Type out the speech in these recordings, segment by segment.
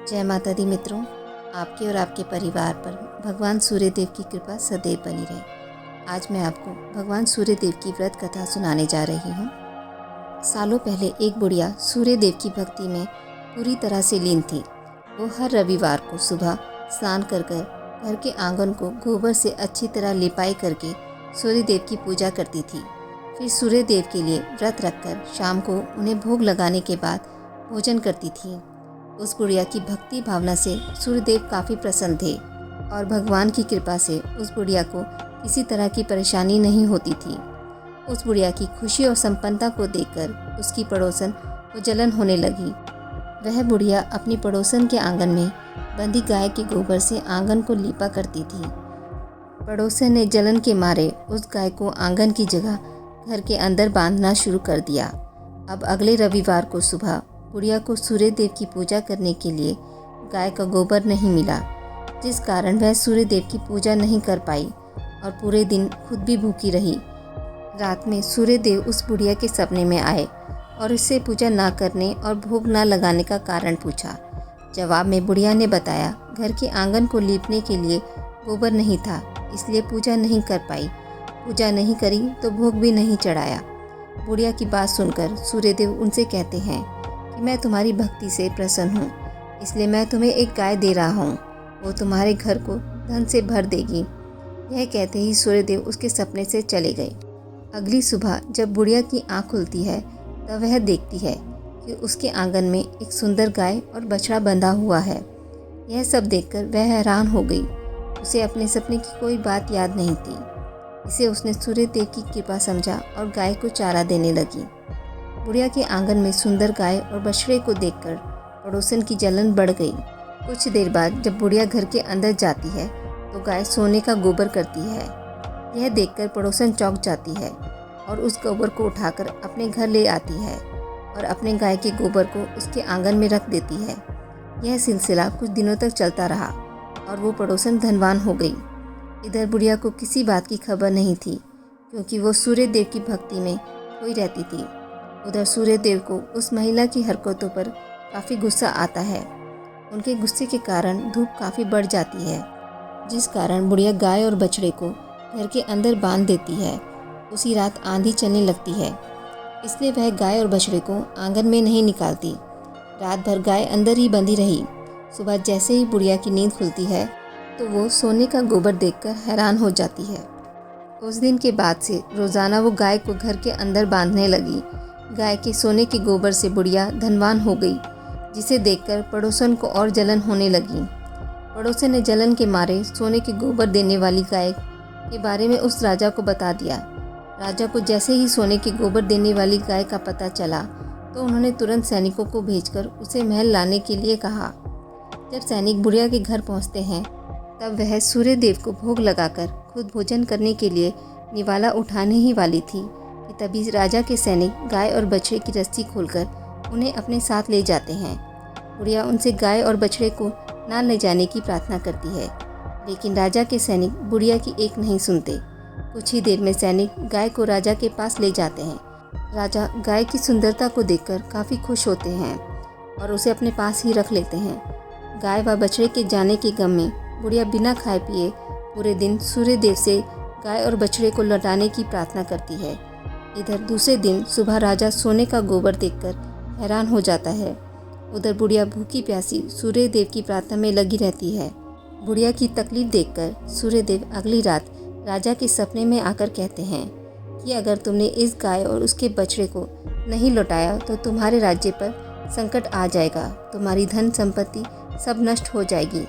जय माता दी मित्रों, आपके और आपके परिवार पर भगवान सूर्यदेव की कृपा सदैव बनी रहे। आज मैं आपको भगवान सूर्यदेव की व्रत कथा सुनाने जा रही हूँ। सालों पहले एक बुढ़िया सूर्यदेव की भक्ति में पूरी तरह से लीन थी। वो हर रविवार को सुबह स्नान कर घर के आंगन को गोबर से अच्छी तरह लिपाई करके सूर्यदेव की पूजा करती थी। फिर सूर्यदेव के लिए व्रत रखकर शाम को उन्हें भोग लगाने के बाद भोजन करती थी। उस बुढ़िया की भक्ति भावना से सूर्यदेव काफ़ी प्रसन्न थे और भगवान की कृपा से उस बुढ़िया को किसी तरह की परेशानी नहीं होती थी। उस बुढ़िया की खुशी और संपन्नता को देखकर उसकी पड़ोसन को जलन होने लगी। वह बुढ़िया अपनी पड़ोसन के आंगन में बंधी गाय के गोबर से आंगन को लीपा करती थी। पड़ोसन ने जलन के मारे उस गाय को आंगन की जगह घर के अंदर बांधना शुरू कर दिया। अब अगले रविवार को सुबह बुढ़िया को सूर्यदेव की पूजा करने के लिए गाय का गोबर नहीं मिला, जिस कारण वह सूर्यदेव की पूजा नहीं कर पाई और पूरे दिन खुद भी भूखी रही। रात में सूर्यदेव उस बुढ़िया के सपने में आए और उससे पूजा ना करने और भोग ना लगाने का कारण पूछा। जवाब में बुढ़िया ने बताया, घर के आंगन को लीपने के लिए गोबर नहीं था, इसलिए पूजा नहीं कर पाई। पूजा नहीं करी तो भोग भी नहीं चढ़ाया। बुढ़िया की बात सुनकर सूर्यदेव उनसे कहते हैं कि मैं तुम्हारी भक्ति से प्रसन्न हूँ, इसलिए मैं तुम्हें एक गाय दे रहा हूँ। वो तुम्हारे घर को धन से भर देगी। यह कहते ही सूर्यदेव उसके सपने से चले गए। अगली सुबह जब बुढ़िया की आँख खुलती है तब वह देखती है कि उसके आंगन में एक सुंदर गाय और बछड़ा बंधा हुआ है। यह सब देखकर वह हैरान हो गई। उसे अपने सपने की कोई बात याद नहीं थी। इसे उसने सूर्यदेव की कृपा समझा और गाय को चारा देने लगी। बुढ़िया के आंगन में सुंदर गाय और बछड़े को देखकर पड़ोसन की जलन बढ़ गई। कुछ देर बाद जब बुढ़िया घर के अंदर जाती है तो गाय सोने का गोबर करती है। यह देखकर पड़ोसन चौंक जाती है और उस गोबर को उठाकर अपने घर ले आती है और अपने गाय के गोबर को उसके आंगन में रख देती है। यह सिलसिला कुछ दिनों तक चलता रहा और वो पड़ोसन धनवान हो गई। इधर बुढ़िया को किसी बात की खबर नहीं थी, क्योंकि वो सूर्यदेव की भक्ति में खोई रहती थी। उधर सूर्यदेव को उस महिला की हरकतों पर काफ़ी गुस्सा आता है। उनके गुस्से के कारण धूप काफ़ी बढ़ जाती है, जिस कारण बुढ़िया गाय और बछड़े को घर के अंदर बांध देती है। उसी रात आंधी चलने लगती है, इसलिए वह गाय और बछड़े को आंगन में नहीं निकालती। रात भर गाय अंदर ही बंधी रही। सुबह जैसे ही बुढ़िया की नींद खुलती है तो वो सोने का गोबर देखकर हैरान हो जाती है। उस दिन के बाद से रोज़ाना वो गाय को घर के अंदर बांधने लगी। गाय के सोने के गोबर से बुढ़िया धनवान हो गई, जिसे देखकर पड़ोसन को और जलन होने लगी। पड़ोसन ने जलन के मारे सोने के गोबर देने वाली गाय के बारे में उस राजा को बता दिया। राजा को जैसे ही सोने के गोबर देने वाली गाय का पता चला तो उन्होंने तुरंत सैनिकों को भेजकर उसे महल लाने के लिए कहा। जब सैनिक बुढ़िया के घर पहुंचते हैं तब वह सूर्यदेव को भोग लगाकर खुद भोजन करने के लिए निवाला उठाने ही वाली थी कि तभी राजा के सैनिक गाय और बछड़े की रस्सी खोलकर उन्हें अपने साथ ले जाते हैं। बुढ़िया उनसे गाय और बछड़े को ना ले जाने की प्रार्थना करती है, लेकिन राजा के सैनिक बुढ़िया की एक नहीं सुनते। कुछ ही देर में सैनिक गाय को राजा के पास ले जाते हैं। राजा गाय की सुंदरता को देखकर काफ़ी खुश होते हैं और उसे अपने पास ही रख लेते हैं। गाय व बछड़े के जाने के गम में बुढ़िया बिना खाए पिए पूरे दिन सूर्यदेव से गाय और बछड़े को लौटाने की प्रार्थना करती है। इधर दूसरे दिन सुबह राजा सोने का गोबर देखकर हैरान हो जाता है। उधर बुढ़िया भूखी प्यासी सूर्यदेव की प्रार्थना में लगी रहती है। बुढ़िया की तकलीफ देखकर सूर्यदेव अगली रात राजा के सपने में आकर कहते हैं कि अगर तुमने इस गाय और उसके बछड़े को नहीं लौटाया तो तुम्हारे राज्य पर संकट आ जाएगा, तुम्हारी धन संपत्ति सब नष्ट हो जाएगी।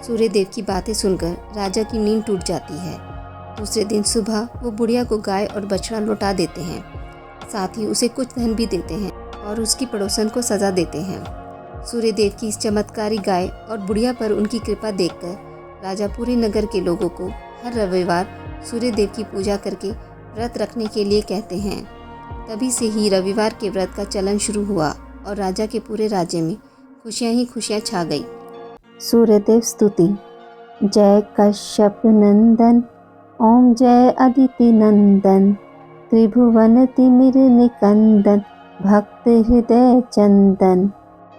सूर्यदेव की बातें सुनकर राजा की नींद टूट जाती है। दूसरे दिन सुबह वो बुढ़िया को गाय और बछड़ा लौटा देते हैं, साथ ही उसे कुछ धन भी देते हैं और उसकी पड़ोसन को सज़ा देते हैं। सूर्यदेव की इस चमत्कारी गाय और बुढ़िया पर उनकी कृपा देखकर राजा पूरे नगर के लोगों को हर रविवार सूर्यदेव की पूजा करके व्रत रखने के लिए कहते हैं। तभी से ही रविवार के व्रत का चलन शुरू हुआ और राजा के पूरे राज्य में खुशियाँ ही खुशियाँ छा गई। सूर्यदेव स्तुति। जय कश्यप नंदन, ओम जय अदिति नंदन, त्रिभुवन तिमिर निकंदन, भक्त हृदय चंदन।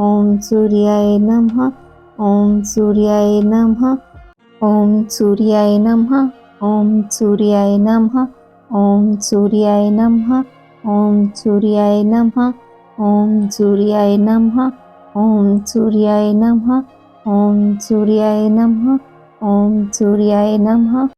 ओम सूर्याय नमः, ओम सूर्याय नमः, ओम सूर्याय नमः, ओम सूर्याय नमः, ओम सूर्याय नमः, ओम सूर्याय नमः, ओम सूर्याय नमः, ओम सूर्याय नमः, ओम सूर्याय नमः, ओम सूर्याय नमः।